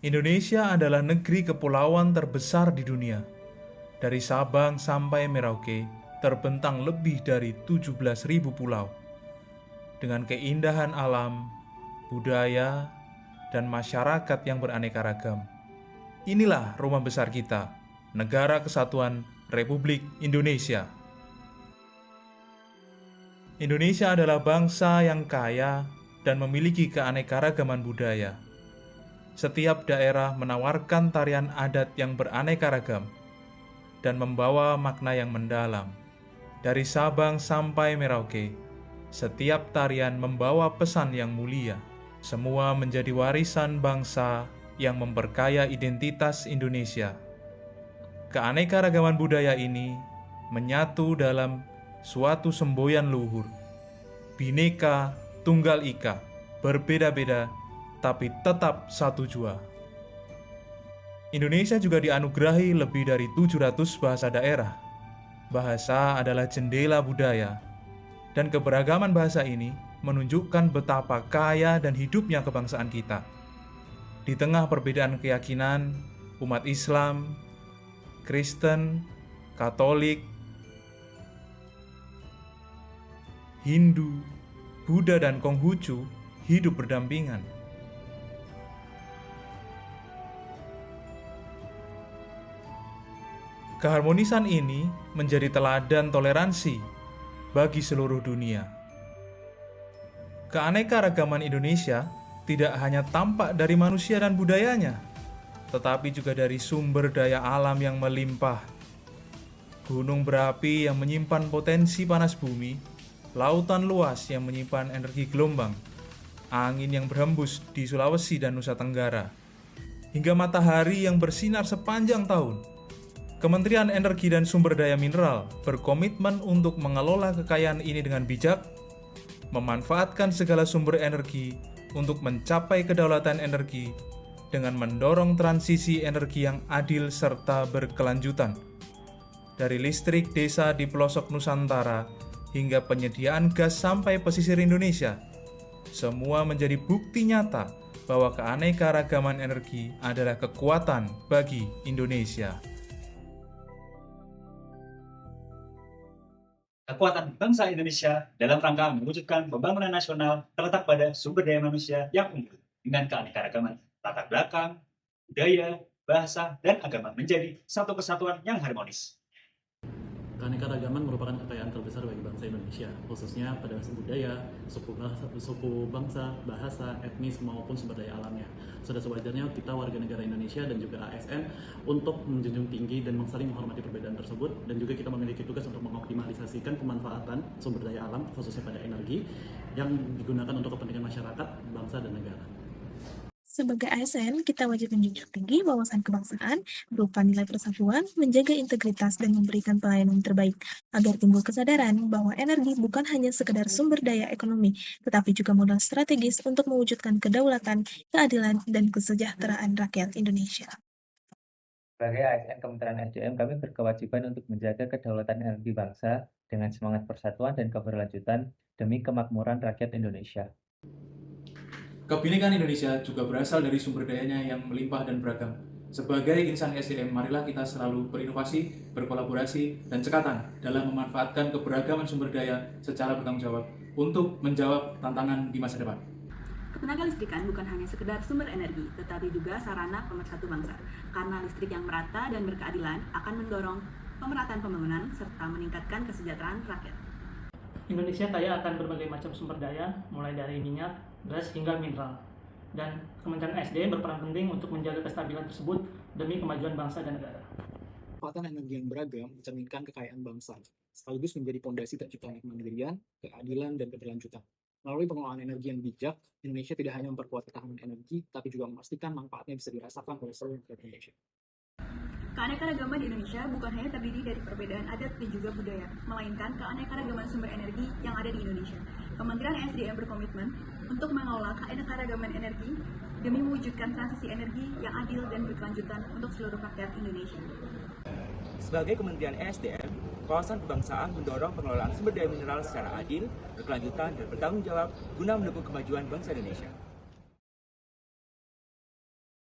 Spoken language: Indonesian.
Indonesia adalah negeri kepulauan terbesar di dunia. Dari Sabang sampai Merauke, terbentang lebih dari 17.000 pulau. Dengan keindahan alam, budaya, dan masyarakat yang beraneka ragam. Inilah rumah besar kita, Negara Kesatuan Republik Indonesia. Indonesia adalah bangsa yang kaya dan memiliki keanekaragaman budaya. Setiap daerah menawarkan tarian adat yang beraneka ragam dan membawa makna yang mendalam. Dari Sabang sampai Merauke, setiap tarian membawa pesan yang mulia. Semua menjadi warisan bangsa yang memperkaya identitas Indonesia. Keanekaragaman budaya ini menyatu dalam suatu semboyan luhur. Bhinneka Tunggal Ika, berbeda-beda tapi tetap satu jua. Indonesia juga dianugerahi lebih dari 700 bahasa daerah. Bahasa adalah jendela budaya, dan keberagaman bahasa ini menunjukkan betapa kaya dan hidupnya kebangsaan kita. Di tengah perbedaan keyakinan, umat Islam, Kristen, Katolik, Hindu, Buddha, dan Konghucu hidup berdampingan. Keharmonisan ini menjadi teladan toleransi bagi seluruh dunia. Keanekaragaman Indonesia tidak hanya tampak dari manusia dan budayanya, tetapi juga dari sumber daya alam yang melimpah. Gunung berapi yang menyimpan potensi panas bumi, lautan luas yang menyimpan energi gelombang, angin yang berhembus di Sulawesi dan Nusa Tenggara, hingga matahari yang bersinar sepanjang tahun. Kementerian Energi dan Sumber Daya Mineral berkomitmen untuk mengelola kekayaan ini dengan bijak, memanfaatkan segala sumber energi untuk mencapai kedaulatan energi dengan mendorong transisi energi yang adil serta berkelanjutan. Dari listrik desa di pelosok Nusantara hingga penyediaan gas sampai pesisir Indonesia, semua menjadi bukti nyata bahwa keanekaragaman energi adalah kekuatan bagi Indonesia. Kekuatan bangsa Indonesia dalam rangka mewujudkan pembangunan nasional terletak pada sumber daya manusia yang unggul dengan keanekaragaman latar belakang, budaya, bahasa, dan agama menjadi satu kesatuan yang harmonis. Keanekaragaman merupakan kekayaan terbesar bagi bangsa Indonesia, khususnya pada budaya, suku bangsa, bahasa, etnis, maupun sumber daya alamnya. Sudah sewajarnya kita warga negara Indonesia dan juga ASN untuk menjunjung tinggi dan saling menghormati perbedaan tersebut, dan juga kita memiliki tugas untuk mengoptimalisasikan pemanfaatan sumber daya alam, khususnya pada energi, yang digunakan untuk kepentingan masyarakat, bangsa, dan negara. Sebagai ASN, kita wajib menjunjung tinggi wawasan kebangsaan berupa nilai persatuan, menjaga integritas, dan memberikan pelayanan terbaik, agar timbul kesadaran bahwa energi bukan hanya sekedar sumber daya ekonomi, tetapi juga modal strategis untuk mewujudkan kedaulatan, keadilan, dan kesejahteraan rakyat Indonesia. Sebagai ASN Kementerian SDM, kami berkewajiban untuk menjaga kedaulatan energi bangsa dengan semangat persatuan dan keberlanjutan demi kemakmuran rakyat Indonesia. Kebinekaan Indonesia juga berasal dari sumber dayanya yang melimpah dan beragam. Sebagai insan SDM, marilah kita selalu berinovasi, berkolaborasi, dan cekatan dalam memanfaatkan keberagaman sumber daya secara bertanggung jawab untuk menjawab tantangan di masa depan. Ketenaga listrikan bukan hanya sekedar sumber energi, tetapi juga sarana pemersatu bangsa. Karena listrik yang merata dan berkeadilan akan mendorong pemerataan pembangunan serta meningkatkan kesejahteraan rakyat. Indonesia kaya akan berbagai macam sumber daya, mulai dari minyak, gas, hingga mineral. Dan Kementerian SDM berperan penting untuk menjaga kestabilan tersebut demi kemajuan bangsa dan negara. Kekuatan energi yang beragam mencerminkan kekayaan bangsa, sekaligus menjadi fondasi terciptanya kemandirian, keadilan, dan keberlanjutan. Melalui pengelolaan energi yang bijak, Indonesia tidak hanya memperkuat ketahanan energi, tapi juga memastikan manfaatnya bisa dirasakan oleh seluruh rakyat Indonesia. Keanekaragaman di Indonesia bukan hanya terdiri dari perbedaan adat dan juga budaya, melainkan keanekaragaman sumber energi yang ada di Indonesia. Kementerian SDM berkomitmen untuk mengelola keanekaragaman energi demi mewujudkan transisi energi yang adil dan berkelanjutan untuk seluruh rakyat Indonesia. Sebagai Kementerian SDM, kawasan kebangsaan mendorong pengelolaan sumber daya mineral secara adil, berkelanjutan, dan bertanggung jawab guna mendukung kemajuan bangsa Indonesia.